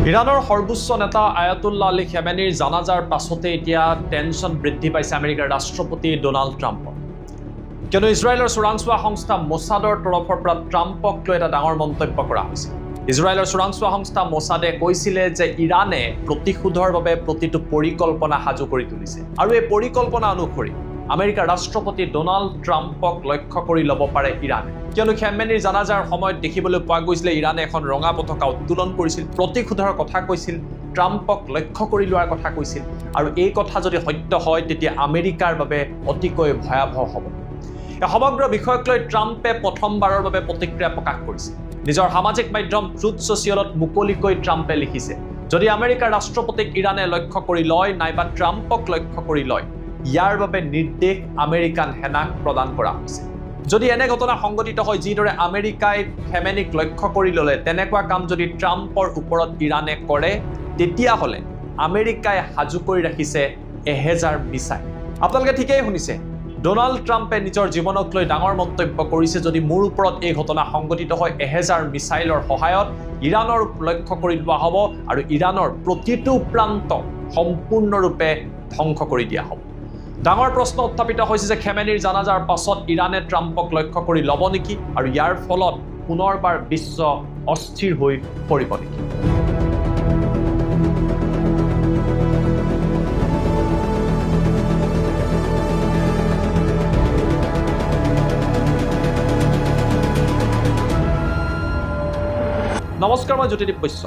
ইৰানৰ সৰ্বোচ্চ নেতা আয়াতুল্লাহ আলী খেমেনিৰ জানাজাৰ পাছতে এতিয়া টেনশ্যন বৃদ্ধি পাইছে আমেৰিকাৰ ৰাষ্ট্ৰপতি ডোনাল্ড ট্ৰাম্পৰ। কিয়নো ইজৰাইলৰ চোৰাংচোৱা সংস্থা মোছাদৰ তৰফৰ পৰা ট্ৰাম্পক লৈ এটা ডাঙৰ মন্তব্য কৰা হৈছে। ইজৰাইলৰ চোৰাংচোৱা সংস্থা মোছাদে কৈছিলে যে ইৰাণে প্ৰতিশোধৰ বাবে প্ৰতিটো পৰিকল্পনা সাজু কৰি তুলিছে আৰু এই পৰিকল্পনা অনুসৰি আমেৰিকাৰ ৰাষ্ট্ৰপতি ডোনাল্ড ট্ৰাম্পক লক্ষ্য কৰি ল'ব পাৰে ইৰাণে। কিয়নো খেমেনিৰ জানাজাৰ সময়ত দেখিবলৈ পোৱা গৈছিলে ইৰাণে এখন ৰঙা পতাকা উত্তোলন কৰিছিল, প্ৰতিশোধৰ কথা কৈছিল, ট্ৰাম্পক লক্ষ্য কৰি লোৱাৰ কথা কৈছিল আৰু এই কথা যদি সত্য হয় তেতিয়া আমেৰিকাৰ বাবে অতিকৈ ভয়াৱহ হ'ব। এই সমগ্ৰ বিষয়ক লৈ ট্ৰাম্পে প্ৰথমবাৰৰ বাবে প্ৰতিক্ৰিয়া প্ৰকাশ কৰিছে। নিজৰ সামাজিক মাধ্যম ট্ৰুথ ছ'চিয়েলত মুকলিকৈ ট্ৰাম্পে লিখিছে, যদি আমেৰিকাৰ ৰাষ্ট্ৰপতিক ইৰাণে লক্ষ্য কৰি লয় নাইবা ট্ৰাম্পক লক্ষ্য কৰি লয়, ইয়াৰ বাবে নিৰ্দেশ আমেৰিকান সেনাক প্ৰদান কৰা হৈছে। যদি এনে ঘটনা সংঘটিত হয় যিদৰে আমেৰিকাই খেমেনিক লক্ষ্য কৰি ল'লে, তেনেকুৱা কাম যদি ট্ৰাম্পৰ ওপৰত ইৰাণে কৰে, তেতিয়াহ'লে আমেৰিকাই সাজু কৰি ৰাখিছে 1000 মিছাইল। আপোনালোকে ঠিকেই শুনিছে, ডোনাল্ড ট্ৰাম্পে নিজৰ জীৱনক লৈ ডাঙৰ মন্তব্য কৰিছে, যদি মোৰ ওপৰত এই ঘটনা সংঘটিত হয় 1000 মিছাইলৰ সহায়ত ইৰাণৰ লক্ষ্য কৰি লোৱা হ'ব আৰু ইৰাণৰ প্ৰতিটো প্ৰান্ত সম্পূৰ্ণৰূপে ধ্বংস কৰি দিয়া হ'ব। ডাঙৰ প্ৰশ্ন উত্থাপিত হৈছে যে খেমেনিৰ জানাজাৰ পাছত ইৰাণে ট্ৰাম্পক লক্ষ্য কৰি ল'ব নেকি আৰু ইয়াৰ ফলত পুনৰবাৰ বিশ্ব অস্থিৰ হৈ পৰিব নেকি? নমস্কাৰ, মই জ্যোতিদীপ বৈশ্য।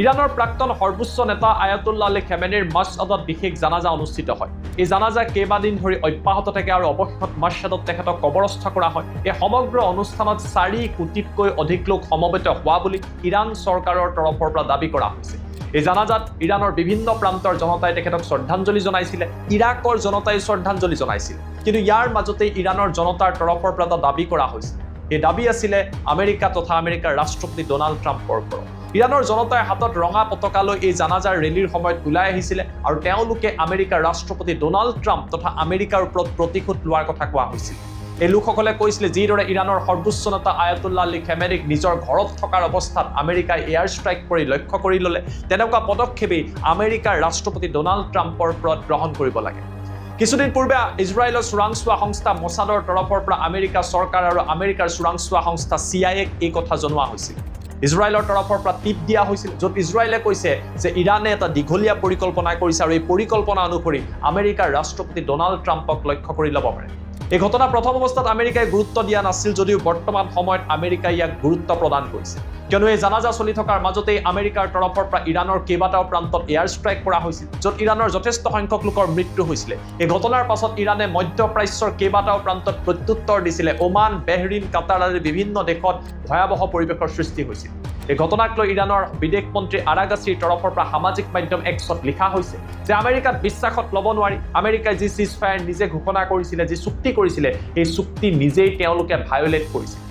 ইৰাণৰ প্ৰাক্তন সৰ্বোচ্চ নেতা আয়াতুল্লাহ আলী খেমেনিৰ মাছআদত বিশেষ জানাজা অনুষ্ঠিত হয়। এই জানাজা কেইবাদিন ধৰি অব্যাহত থাকে আৰু অৱশেষত মাছআদত তেখেতক কবৰস্থ কৰা হয়। এই সমগ্ৰ অনুষ্ঠানত 4 কোটিতকৈ অধিক লোক সমবেত হোৱা বুলি ইৰাণ চৰকাৰৰ তৰফৰ পৰা দাবী কৰা হৈছে। এই জানাজাত ইৰাণৰ বিভিন্ন প্ৰান্তৰ জনতাই তেখেতক শ্ৰদ্ধাঞ্জলি জনাইছিলে, ইৰাকৰ জনতাই শ্ৰদ্ধাঞ্জলি জনাইছিল। কিন্তু ইয়াৰ মাজতেই ইৰাণৰ জনতাৰ তৰফৰ পৰা এটা দাবী কৰা হৈছিল। এই দাবী আছিলে আমেৰিকা তথা আমেৰিকাৰ ৰাষ্ট্ৰপতি ডোনাল্ড ট্ৰাম্পৰ ওপৰত। ইৰাণৰ জনতাই হাতত ৰঙা পতাকা লৈ এই জানাজাৰ ৰেলীৰ সময়ত ওলাই আহিছিলে আৰু তেওঁলোকে আমেৰিকাৰ ৰাষ্ট্ৰপতি ডোনাল্ড ট্ৰাম্প তথা আমেৰিকাৰ ওপৰত প্ৰতিশোধ লোৱাৰ কথা কোৱা হৈছিল। এই লোকসকলে কৈছিলে যিদৰে ইৰাণৰ সৰ্বোচ্চ নেতা আয়াতুল্লাহ আলী খেমেনিক নিজৰ ঘৰত থকাৰ অৱস্থাত আমেৰিকাই এয়াৰ ষ্ট্ৰাইক কৰি লক্ষ্য কৰি ল'লে, তেনেকুৱা পদক্ষেপেই আমেৰিকাৰ ৰাষ্ট্ৰপতি ডোনাল্ড ট্ৰাম্পৰ ওপৰত গ্ৰহণ কৰিব লাগে। কিছুদিন পূৰ্বে ইজৰাইলৰ চোৰাংচোৱা সংস্থা মোছাদৰ তৰফৰ পৰা আমেৰিকা চৰকাৰ আৰু আমেৰিকাৰ চোৰাংচোৱা সংস্থা CIA এই কথা জনোৱা হৈছিল। ইজৰাইলৰ তৰফৰ পৰা টিপ দিয়া হৈছিল, য'ত ইজৰাইলে কৈছে যে ইৰাণে এটা দীঘলীয়া পৰিকল্পনা কৰিছে আৰু এই পৰিকল্পনা অনুসৰি আমেৰিকাৰ ৰাষ্ট্ৰপতি ডোনাল্ড ট্ৰাম্পক লক্ষ্য কৰি ল'ব পাৰে। এই ঘটনা প্ৰথম অৱস্থাত আমেৰিকাই গুৰুত্ব দিয়া নাছিল, যদিও বৰ্তমান সময়ত আমেৰিকাই ইয়াক গুৰুত্ব প্ৰদান কৰিছে। কিয়নো এই জানাজা চলি থকাৰ মাজতেই আমেৰিকাৰ তৰফৰ পৰা ইৰাণৰ কেইবাটাও প্ৰান্তত এয়াৰ ষ্ট্ৰাইক কৰা হৈছিল, য'ত ইৰাণৰ যথেষ্ট সংখ্যক লোকৰ মৃত্যু হৈছিলে। এই ঘটনাৰ পাছত ইৰাণে মধ্যপ্ৰাচ্যৰ কেইবাটাও প্ৰান্তত প্ৰত্যুত্তৰ দিছিলে। ওমান, বেহৰিন, কাটাৰ আদি বিভিন্ন দেশত ভয়াৱহ পৰিৱেশৰ সৃষ্টি হৈছিল। এই ঘটনাক লৈ ইৰাণৰ বিদেশ মন্ত্ৰী আৰাগাছীৰ তৰফৰ পৰা সামাজিক মাধ্যম এক্সত লিখা হৈছে যে আমেৰিকাত বিশ্বাসত ল'ব নোৱাৰি, আমেৰিকাই যি চিজফায়াৰ নিজে ঘোষণা কৰিছিলে, যি চুক্তি কৰিছিলে, এই চুক্তি নিজেই তেওঁলোকে ভায়োলেট কৰিছিল।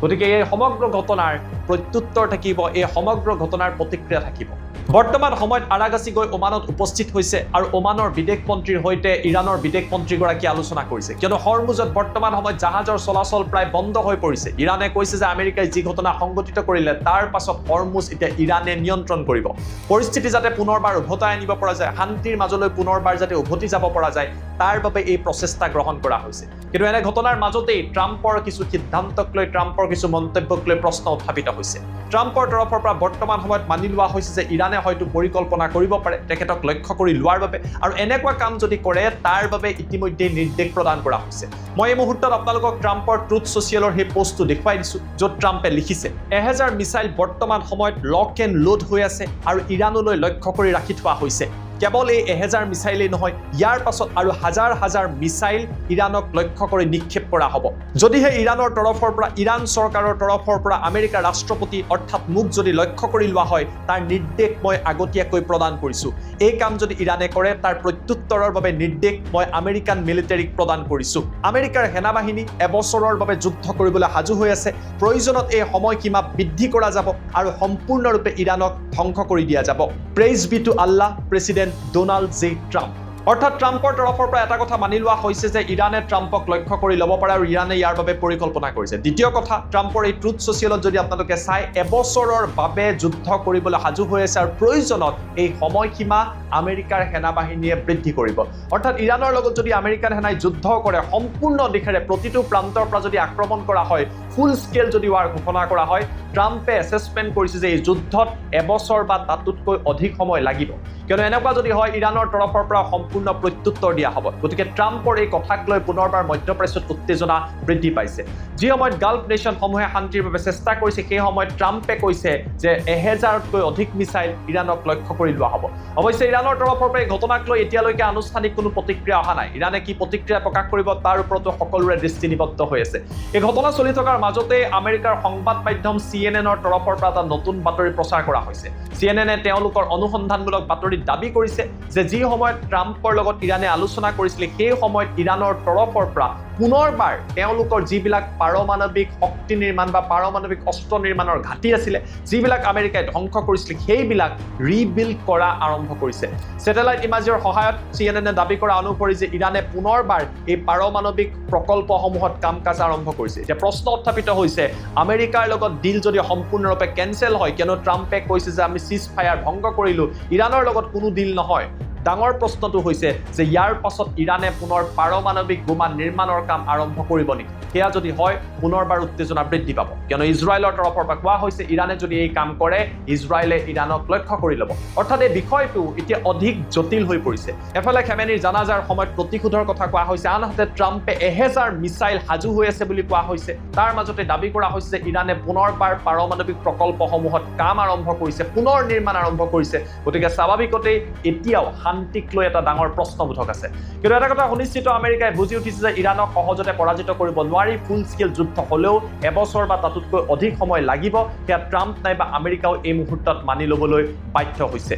গতিকে এই সমগ্ৰ ঘটনাৰ প্ৰত্যুত্তৰ থাকিব, এই সমগ্ৰ ঘটনাৰ প্ৰতিক্ৰিয়া থাকিব। বৰ্তমান সময়ত আৰাগাছী গৈ ওমানত উপস্থিত হৈছে আৰু ওমানৰ বিদেশ মন্ত্ৰীৰ সৈতে ইৰাণৰ বিদেশ মন্ত্ৰীগৰাকী আলোচনা কৰিছে। কিয়নো হৰমুজত বৰ্তমান সময়ত জাহাজৰ চলাচল প্ৰায় বন্ধ হৈ পৰিছে। ইৰাণে কৈছে যে আমেৰিকাই যি ঘটনা সংঘটিত কৰিলে তাৰ পাছত হৰমুজ এতিয়া ইৰাণে নিয়ন্ত্ৰণ কৰিব। পৰিস্থিতি যাতে পুনৰবাৰ উভতাই আনিব পৰা যায়, শান্তিৰ মাজলৈ পুনৰবাৰ যাতে উভতি যাব পৰা যায়, তাৰ বাবে এই প্ৰচেষ্টা গ্ৰহণ কৰা হৈছে। কিন্তু এনে ঘটনাৰ মাজতেই ট্ৰাম্পৰ কিছু সিদ্ধান্তক লৈ, ট্ৰাম্পৰ কিছু মন্তব্যক লৈ প্ৰশ্ন উত্থাপিত হৈছে। ট্ৰাম্পৰ তৰফৰ পৰা বৰ্তমান সময়ত মানি লোৱা হৈছে যে ইৰাণে হয়তো পৰিকল্পনা কৰিব পাৰে তেখেতক লক্ষ্য কৰি লোৱাৰ বাবে, আৰু এনেকুৱা কাম যদি কৰে তাৰ বাবে ইতিমধ্যে নিৰ্দেশ প্ৰদান কৰা হৈছে। মই এই মুহূৰ্তত আপোনালোকক ট্ৰাম্পৰ ট্ৰুথ ছ'চিয়েলৰ সেই পোষ্টটো দেখুৱাই দিছোঁ, য'ত ট্ৰাম্পে লিখিছে 1000 মিছাইল বৰ্তমান সময়ত লক এণ্ড লোড হৈ আছে আৰু ইৰাণলৈ লক্ষ্য কৰি ৰাখি থোৱা হৈছে। কেৱল এই 1000 মিছাইলেই নহয়, ইয়াৰ পাছত আৰু হাজাৰ হাজাৰ মিছাইল ইৰাণক লক্ষ্য কৰি নিক্ষেপ কৰা হ'ব। যদিহে ইৰাণৰ তৰফৰ পৰা, ইৰাণ চৰকাৰৰ তৰফৰ পৰা আমেৰিকাৰ ৰাষ্ট্ৰপতি অৰ্থাৎ মোক যদি লক্ষ্য কৰি লোৱা হয়, তাৰ নিৰ্দেশ মই আগতীয়াকৈ প্ৰদান কৰিছোঁ। এই কাম যদি ইৰাণে কৰে, তাৰ প্ৰত্যুত্তৰৰ বাবে নিৰ্দেশ মই আমেৰিকান মিলিটাৰীক প্ৰদান কৰিছোঁ। আমেৰিকাৰ সেনাবাহিনী এবছৰৰ বাবে যুদ্ধ কৰিবলৈ সাজু হৈ আছে। প্ৰয়োজনত এই সময়সীমা বৃদ্ধি কৰা যাব আৰু সম্পূৰ্ণৰূপে ইৰাণক ধ্বংস কৰি দিয়া যাব। Praise be to Allah, president Donald J Trump. অৰ্থাৎ ট্ৰাম্পৰ তৰফৰ পৰা এটা কথা মানি লোৱা হৈছে যে ইৰাণে ট্ৰাম্পক লক্ষ্য কৰি ল'ব পাৰে আৰু ইৰাণে ইয়াৰ বাবে পৰিকল্পনা কৰিছে। দ্বিতীয় কথা, ট্ৰাম্পৰ এই ট্ৰুথ ছ'চিয়েলত যদি আপোনালোকে চাই, এবছৰৰ বাবে যুদ্ধ কৰিবলৈ সাজু হৈ আছে আৰু প্ৰয়োজনত এই সময়সীমা আমেৰিকাৰ সেনাবাহিনীয়ে বৃদ্ধি কৰিব। অৰ্থাৎ ইৰাণৰ লগত যদি আমেৰিকান সেনাই যুদ্ধ কৰে, সম্পূৰ্ণ দিশেৰে প্ৰতিটো প্ৰান্তৰ পৰা যদি আক্ৰমণ কৰা হয়, ফুল স্কেল যদি ৱাৰ ঘোষণা কৰা হয়, ট্ৰাম্পে এছেছমেণ্ট কৰিছে যে এই যুদ্ধত এবছৰ বা তাতোতকৈ অধিক সময় লাগিব। কিয়নো এনেকুৱা যদি হয়, ইৰাণৰ তৰফৰ পৰা সম্পূৰ্ণ প্ৰত্যুত্তৰ দিয়া হ'ব। গতিকে ট্ৰাম্পৰ এই কথাক লৈ পুনৰবাৰ মধ্যপ্ৰাচ্যত উত্তেজনা বৃদ্ধি পাইছে। যি সময়ত গাল্ফ নেশ্যনসমূহে শান্তিৰ বাবে চেষ্টা কৰিছে, সেই সময়ত ট্ৰাম্পে কৈছে যে 1000তকৈ অধিক মিছাইল ইৰাণক লক্ষ্য কৰি লোৱা হ'ব। অৱশ্যে ইৰাণৰ তৰফৰ পৰা এই ঘটনাক লৈ এতিয়ালৈকে আনুষ্ঠানিক কোনো প্ৰতিক্ৰিয়া অহা নাই। ইৰাণে কি প্ৰতিক্ৰিয়া প্ৰকাশ কৰিব তাৰ ওপৰতো সকলোৰে দৃষ্টি নিবদ্ধ হৈ আছে। এই ঘটনা চলি থকাৰ মাজতে আমেৰিকাৰ সংবাদ মাধ্যম CNN-ৰ তৰফৰ পৰা এটা নতুন বাতৰি প্ৰচাৰ কৰা হৈছে। CNN-এ তেওঁলোকৰ অনুসন্ধানমূলক বাতৰিত দাবী কৰিছে যে যি সময়ত ট্ৰাম্পৰ লগত ইৰাণে আলোচনা কৰিছিলে, সেই সময়ত ইৰাণৰ তৰফৰ পৰা পুনৰবাৰ তেওঁলোকৰ যিবিলাক পাৰমাণৱিক শক্তি নিৰ্মাণ বা পাৰমাণৱিক অস্ত্ৰ নিৰ্মাণৰ ঘাটি আছিলে, যিবিলাক আমেৰিকাই ধ্বংস কৰিছিলে, সেইবিলাক ৰিবিল্ড কৰা আৰম্ভ কৰিছে। ছেটেলাইট ইমেজৰ সহায়ত CNN-এ দাবী কৰা অনুসৰি যে ইৰাণে পুনৰবাৰ এই পাৰমাণৱিক প্ৰকল্পসমূহত কাম কাজ আৰম্ভ কৰিছে। এতিয়া প্ৰশ্ন উত্থাপিত হৈছে, আমেৰিকাৰ লগত ডিল যদি সম্পূৰ্ণৰূপে কেনচেল হয়, কিয়নো ট্ৰাম্পে কৈছে যে আমি চিজ ফায়াৰ ভংগ কৰিলো, ইৰাণৰ লগত কোনো ডিল নহয়। ডাঙৰ প্ৰশ্নটো হৈছে যে ইয়াৰ পাছত ইৰাণে পুনৰ পাৰমাণৱিক বোমা নিৰ্মাণৰ কাম আৰম্ভ কৰিব নেকি? সেয়া যদি হয়, পুনৰবাৰ উত্তেজনা বৃদ্ধি পাব। কিয়নো ইজৰাইলৰ তৰফৰ পৰা কোৱা হৈছে, ইৰাণে যদি এই কাম কৰে, ইজৰাইলে ইৰাণক লক্ষ্য কৰি ল'ব। অৰ্থাৎ এই বিষয়টো এতিয়া অধিক জটিল হৈ পৰিছে। এফালে খেমেনিৰ জানাজাৰ সময়ত প্ৰতিশোধৰ কথা কোৱা হৈছে, আনহাতে ট্ৰাম্পে 1000 মিছাইল সাজু হৈ আছে বুলি কোৱা হৈছে। তাৰ মাজতে দাবী কৰা হৈছে যে ইৰাণে পুনৰবাৰ পাৰমাণৱিক প্ৰকল্পসমূহত কাম আৰম্ভ কৰিছে, পুনৰ নিৰ্মাণ আৰম্ভ কৰিছে। গতিকে স্বাভাৱিকতেই এতিয়াও শান্তিক লৈ এটা ডাঙৰ প্ৰশ্নবোধক আছে। কিন্তু এটা কথা সুনিশ্চিত, আমেৰিকাই বুজি উঠিছে যে ইৰাণক সহজতে পৰাজিত কৰিব নোৱাৰি। ফুল স্কেল যুদ্ধ হ'লেও এবছৰ বা তাতোতকৈ অধিক সময় লাগিব। সেয়া ট্ৰাম্প নাইবা আমেৰিকাও এই মুহূৰ্তত মানি ল'বলৈ বাধ্য হৈছে।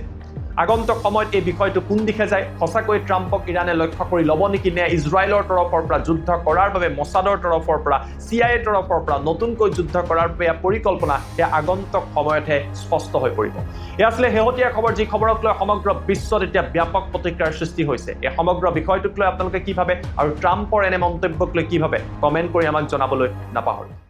আগন্তুক সময়ত এই বিষয়টো কোন দিশে যায়, সঁচাকৈ ট্ৰাম্পক ইৰাণে লক্ষ্য কৰি ল'ব নেকি, নে ইজৰাইলৰ তৰফৰ পৰা যুদ্ধ কৰাৰ বাবে মছাদৰ তৰফৰ পৰা, CIA তৰফৰ পৰা নতুনকৈ যুদ্ধ কৰাৰ বাবে পৰিকল্পনা, সেয়া আগন্তুক সময়তহে স্পষ্ট হৈ পৰিব। এয়া আছিলে শেহতীয়া খবৰ, যি খবৰক লৈ সমগ্ৰ বিশ্বত এতিয়া ব্যাপক প্ৰতিক্ৰিয়াৰ সৃষ্টি হৈছে। এই সমগ্ৰ বিষয়টোক লৈ আপোনালোকে কি ভাবে আৰু ট্ৰাম্পৰ এনে মন্তব্যক লৈ কি ভাবে, কমেণ্ট কৰি আমাক জনাবলৈ নাপাহৰিব।